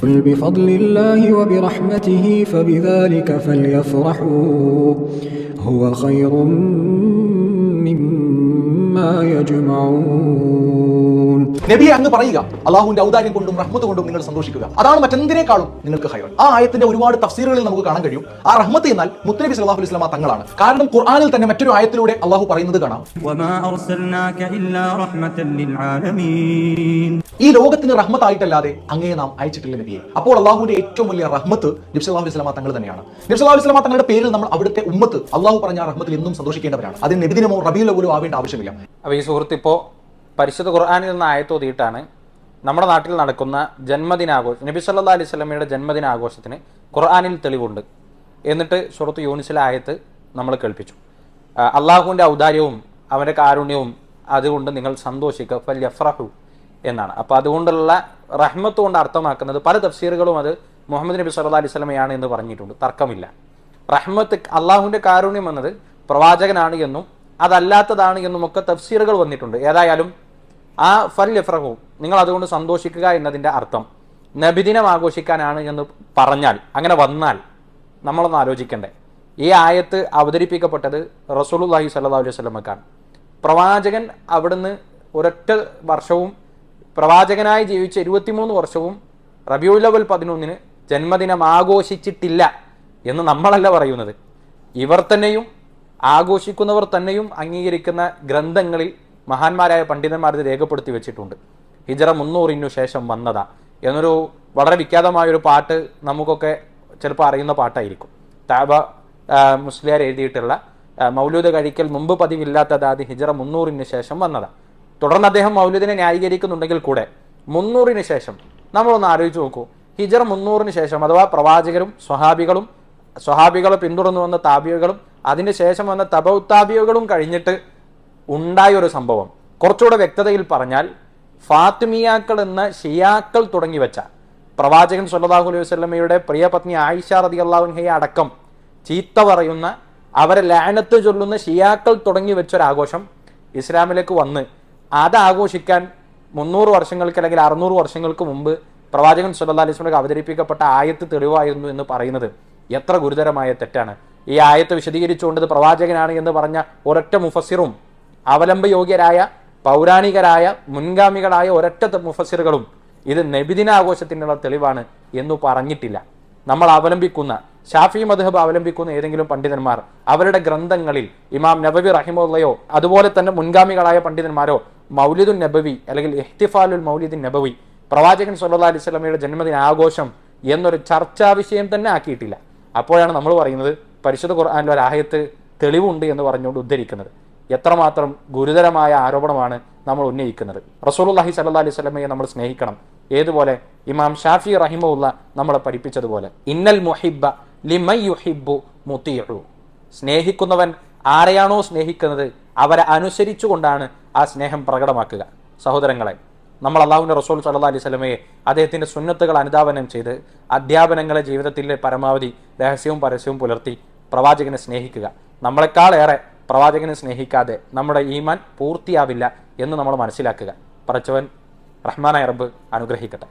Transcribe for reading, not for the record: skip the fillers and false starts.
قل بفضل الله وبرحمته فبذلك فليفرحوا هو خير مما يجمعون. നബിയെ അങ്ങ് പറയുക, അള്ളാഹുവിന്റെ ഔദാര്യം കൊണ്ടും റഹ്മത്ത് കൊണ്ടും നിങ്ങൾ സന്തോഷിക്കുക, അതാണ് മറ്റെന്തിനേക്കാളും നിങ്ങൾക്ക് ഖൈർ. ആ ആയത്തിന്റെ ഒരുപാട് തഫ്സീറുകളിൽ നമുക്ക് കാണാൻ കഴിയും. ആ റഹ്മത്ത് എന്നാൽ മുത്തനബി സല്ലല്ലാഹു അലൈഹി വസല്ലം തങ്ങളാണ്. കാരണം ഖുർആനിൽ തന്നെ മറ്റൊരു ആയത്തിലൂടെ അള്ളാഹു പറയുന്നത് കാണാം, ഈ ലോകത്തിന് റഹ്മത്തായിട്ടല്ലാതെ അങ്ങയെ നാം അയച്ചിട്ടില്ല നബിയെ. അപ്പോൾ അള്ളാഹുവിന്റെ ഏറ്റവും വലിയ റഹ്മത്ത് നബി സല്ലല്ലാഹു അലൈഹി വസല്ലം തങ്ങൾ തന്നെയാണ്. നബി സല്ലല്ലാഹു അലൈഹി വസല്ലം തങ്ങളുടെ പേരിൽ നമ്മൾ അവിടുത്തെ ഉമ്മത്ത് അള്ളാഹു പറഞ്ഞ റഹ്മത്തിൽ എന്നും സന്തോഷിക്കേണ്ടവരാണ്. അതിന് നബിദിനമോ റബീഉൽ അവ്വലോ ആവേണ്ട ആവശ്യമില്ല. അപ്പോൾ ഈ സുഹൃത്ത് ഇപ്പോൾ പരിശുദ്ധ ഖുർആനിൽ നിന്ന് ആയത്തോതിയിട്ടാണ് നമ്മുടെ നാട്ടിൽ നടക്കുന്ന ജന്മദിനാഘോഷം, നബി സല്ലല്ലാഹു അലൈഹി വസല്ലമയുടെ ജന്മദിനാഘോഷത്തിന് ഖുർആനിൽ തെളിവുണ്ട് എന്നിട്ട് സൂറത്ത് യൂനിസിലെ ആയത്ത് നമ്മൾ കേൾപ്പിച്ചു. അള്ളാഹുവിൻ്റെ ഔദാര്യവും അവൻ്റെ കാരുണ്യവും അതുകൊണ്ട് നിങ്ങൾ സന്തോഷിക്കുക ഫൽയഫ്റഹു എന്നാണ്. അപ്പോൾ അതുകൊണ്ടുള്ള റഹ്മത്ത് കൊണ്ട് അർത്ഥമാക്കുന്നത് പല തഫ്സീറുകളും അത് മുഹമ്മദ് നബി സല്ലല്ലാഹു അലൈഹി വസല്ലമയാണ് എന്ന് പറഞ്ഞിട്ടുണ്ട്, തർക്കമില്ല. റഹ്മത്ത് അള്ളാഹുവിൻ്റെ കാരുണ്യം എന്നത് പ്രവാചകനാണ് എന്നും അതല്ലാത്തതാണ് എന്നുമൊക്കെ തഫ്സീറുകൾ വന്നിട്ടുണ്ട്. ഏതായാലും ആ ഫൽയഫ്റഹു നിങ്ങൾ അതുകൊണ്ട് സന്തോഷിക്കുക എന്നതിൻ്റെ അർത്ഥം നബിദിനം ആഘോഷിക്കാനാണ് എന്ന് പറഞ്ഞാൽ, അങ്ങനെ വന്നാൽ നമ്മളൊന്ന് ആലോചിക്കണ്ടേ. ഈ ആയത്ത് അവതരിപ്പിക്കപ്പെട്ടത് റസൂലുള്ളാഹി സ്വല്ലല്ലാഹു അലൈഹി വസല്ലമക്കാണ്. പ്രവാചകൻ അവിടുന്ന് ഒരൊറ്റ വർഷവും പ്രവാചകനായി ജീവിച്ച 23 വർഷവും റബീഉൽ അവ്വൽ 11 ജന്മദിനം ആഘോഷിച്ചിട്ടില്ല എന്ന് നമ്മളല്ല പറയുന്നത്. ഇവർ തന്നെയും ആഘോഷിക്കുന്നവർ തന്നെയും അംഗീകരിക്കുന്ന ഗ്രന്ഥങ്ങളിൽ മഹാന്മാരായ പണ്ഡിതന്മാർ ഇത് രേഖപ്പെടുത്തി വെച്ചിട്ടുണ്ട്. ഹിജറ 300 ശേഷം വന്നതാ എന്നൊരു വളരെ വിഖ്യാതമായൊരു പാട്ട് നമുക്കൊക്കെ ചിലപ്പോൾ അറിയുന്ന പാട്ടായിരിക്കും. താബ മുസ്ലിയാർ എഴുതിയിട്ടുള്ള മൗലൂദ് കഴിക്കൽ മുമ്പ് പതിവില്ലാത്തത് അത് ഹിജറ 300 ശേഷം വന്നതാ. തുടർന്ന് അദ്ദേഹം മൗലൂദിനെ ന്യായീകരിക്കുന്നുണ്ടെങ്കിൽ കൂടെ 300 ശേഷം നമ്മളൊന്ന് ആലോചിച്ച് നോക്കൂ. ഹിജറ 300 ശേഷം അഥവാ പ്രവാചകരും സ്വഹാബികളെ പിന്തുടർന്നു വന്ന താബിയകളും അതിന് ശേഷം വന്ന തബൗത്താബിയകളും കഴിഞ്ഞിട്ട് ഉണ്ടായ ഒരു സംഭവം. കുറച്ചുകൂടെ വ്യക്തതയിൽ പറഞ്ഞാൽ ഫാത്തിമിയാക്കൾ എന്ന ഷിയാക്കൾ തുടങ്ങി വെച്ച പ്രവാചകൻ സ്വല്ലല്ലാഹു അലൈഹി വസല്ലമയുടെ പ്രിയപത്നി ആയിഷ റളിയല്ലാഹു അൻഹയെ അടക്കം ചീത്ത പറയുന്ന, അവരെ ലഅനത്ത് ചൊല്ലുന്ന ഷിയാക്കൾ തുടങ്ങി വെച്ചൊരാഘോഷം ഇസ്ലാമിലേക്ക് വന്ന് അത് ആഘോഷിക്കാൻ 300 വർഷങ്ങൾക്ക് അല്ലെങ്കിൽ 600 വർഷങ്ങൾക്ക് മുമ്പ് പ്രവാചകൻ സ്വല്ലല്ലാഹു അലൈഹി വസല്ലം അവതരിപ്പിക്കപ്പെട്ട ആയത്ത് തെളിവായിരുന്നു എന്ന് പറയുന്നത് എത്ര ഗുരുതരമായ തെറ്റാണ്. ഈ ആയത്ത് വിശദീകരിച്ചുകൊണ്ട് പ്രവാചകനാണ് എന്ന് പറഞ്ഞ ഒരൊറ്റ മുഫസ്സിറും അവലംബയോഗ്യരായ പൗരാണികരായ മുൻഗാമികളായ ഒരൊറ്റ മുഫസ്സിറുകളും ഇത് നബിദിനാഘോഷത്തിനുള്ള തെളിവാണ് എന്ന് പറഞ്ഞിട്ടില്ല. നമ്മൾ അവലംബിക്കുന്ന ഷാഫി മദ്ഹബ് അവലംബിക്കുന്ന ഏതെങ്കിലും പണ്ഡിതന്മാർ അവരുടെ ഗ്രന്ഥങ്ങളിൽ ഇമാം നബവി റഹിമഹുള്ളയോ അതുപോലെ തന്നെ മുൻഗാമികളായ പണ്ഡിതന്മാരോ മൗലിദുൻ നബവി അല്ലെങ്കിൽ ഇഹ്തിഫാലുൽ മൗലിദുൻ നബവി പ്രവാചകൻ സ്വല്ലല്ലാഹു അലൈഹി വസല്ലമയുടെ ജന്മദിനാഘോഷം എന്നൊരു ചർച്ചാ വിഷയം തന്നെ ആക്കിയിട്ടില്ല. അപ്പോഴാണ് നമ്മൾ പറയുന്നത് പരിശുദ്ധ ഖുർആനിലെ ഒരു ആയത്ത് തെളിവുണ്ട് എന്ന് പറഞ്ഞുകൊണ്ട് ഉദ്ധരിക്കുന്നത്. എത്രമാത്രം ഗുരുതരമായ ആരോപണമാണ് നമ്മൾ ഉന്നയിക്കുന്നത്. റസൂലുള്ളാഹി സ്വല്ലല്ലാഹു അലൈഹി വസല്ലമയെ നമ്മൾ സ്നേഹിക്കണം. ഏതുപോലെ ഇമാം ഷാഫി റഹിമഹുള്ള നമ്മളെ പഠിപ്പിച്ചതുപോലെ ഇന്നൽ മുഹിബ്ബ ലിമൻ യുഹിബ്ബു മുതീഉ, സ്നേഹിക്കുന്നവൻ ആരെയാണോ സ്നേഹിക്കുന്നത് അവരെ അനുസരിച്ചുകൊണ്ടാണ് ആ സ്നേഹം പ്രകടമാക്കുക. സഹോദരങ്ങളെ, നമ്മൾ അള്ളാഹുവിൻ്റെ റസൂൽ സ്വല്ലല്ലാഹു അലൈഹി വസല്ലമയെ അദ്ദേഹത്തിൻ്റെ സുന്നത്തുകൾ അനുധാവനം ചെയ്ത് അധ്യാപനങ്ങളെ ജീവിതത്തിലെ പരമാവധി രഹസ്യവും പരസ്യവും പുലർത്തി പ്രവാചകനെ സ്നേഹിക്കുക. നമ്മളെക്കാളേറെ പ്രവാചകനെ സ്നേഹിക്കാതെ നമ്മുടെ ഈമാൻ പൂർത്തിയാവില്ല എന്ന് നമ്മൾ മനസ്സിലാക്കുക. പടച്ചവൻ റഹ്മാനായ റബ്ബ് അനുഗ്രഹിക്കട്ടെ.